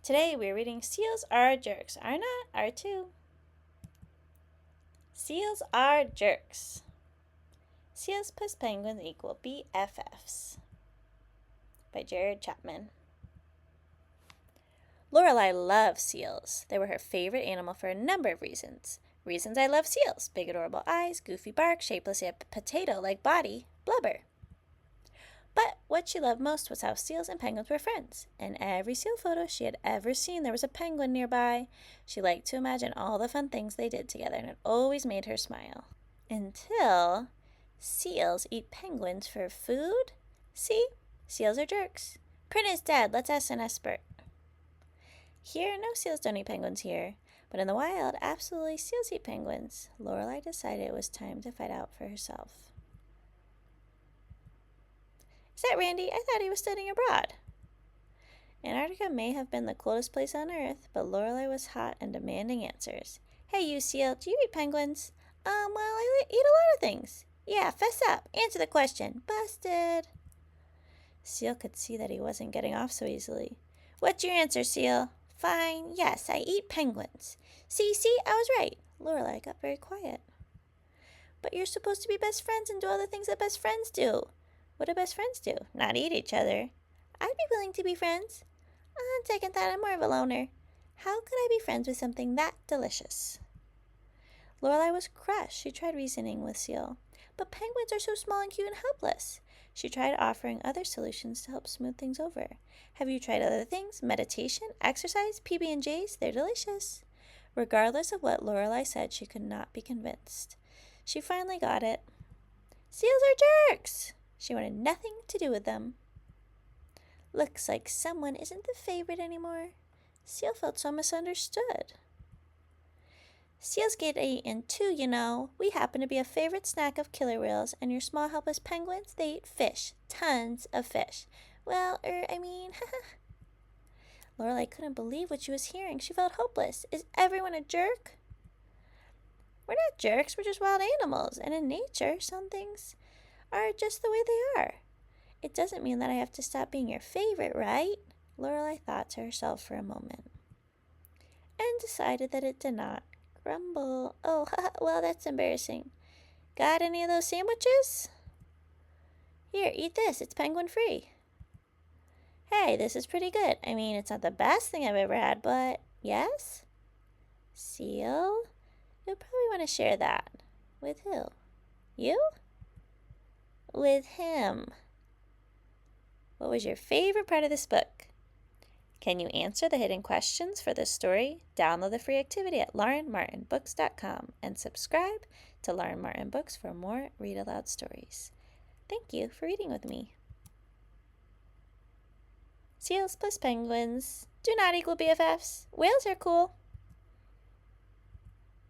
Today we're reading Seals Are Jerks. Are not, are too. Seals are jerks. Seals plus penguins equal BFFs. By Jared Chapman. Lorelai loves seals. They were her favorite animal for a number of reasons. Reasons I love seals: big adorable eyes, goofy bark, shapeless yet potato-like body, blubber. But what she loved most was how seals and penguins were friends. In every seal photo she had ever seen, there was a penguin nearby. She liked to imagine all the fun things they did together, and it always made her smile. Until seals eat penguins for food? See? Seals are jerks. Print is dead. Let's ask an expert. Here, no, seals don't eat penguins here. But in the wild, absolutely, seals eat penguins. Lorelai decided it was time to find out for herself. Is that Randy? I thought he was studying abroad. Antarctica may have been the coldest place on Earth, but Lorelai was hot and demanding answers. Hey, you seal, do you eat penguins? Well, I eat a lot of things. Yeah, fess up. Answer the question. Busted. Seal could see that he wasn't getting off so easily. What's your answer, Seal? Fine. Yes, I eat penguins. See, I was right. Lorelai got very quiet. But you're supposed to be best friends and do all the things that best friends do. What do best friends do? Not eat each other. I'd be willing to be friends. On second thought, I'm more of a loner. How could I be friends with something that delicious? Lorelai was crushed. She tried reasoning with Seal. But penguins are so small and cute and helpless. She tried offering other solutions to help smooth things over. Have you tried other things? Meditation, exercise, PB&Js? They're delicious. Regardless of what Lorelai said, she could not be convinced. She finally got it. Seals are jerks! She wanted nothing to do with them. Looks like someone isn't the favorite anymore. Seal felt so misunderstood. Seals get eaten too, you know. We happen to be a favorite snack of killer whales, and your small helpless penguins, they eat fish. Tons of fish. Well, Lorelai couldn't believe what she was hearing. She felt hopeless. Is everyone a jerk? We're not jerks, we're just wild animals, and in nature, some things are just the way they are. It doesn't mean that I have to stop being your favorite, right? Lorelai thought to herself for a moment, and decided that it did not. Grumble. Oh, well, that's embarrassing. Got any of those sandwiches? Here, eat this. It's penguin free. Hey, this is pretty good. I mean, it's not the best thing I've ever had, but yes? Seal? You'll probably want to share that. With who? You? With him. What was your favorite part of this book? Can you answer the hidden questions for this story? Download the free activity at laurenmartinbooks.com and subscribe to Lauren Martin Books for more Read Aloud stories. Thank you for reading with me. Seals plus penguins do not equal BFFs. Whales are cool.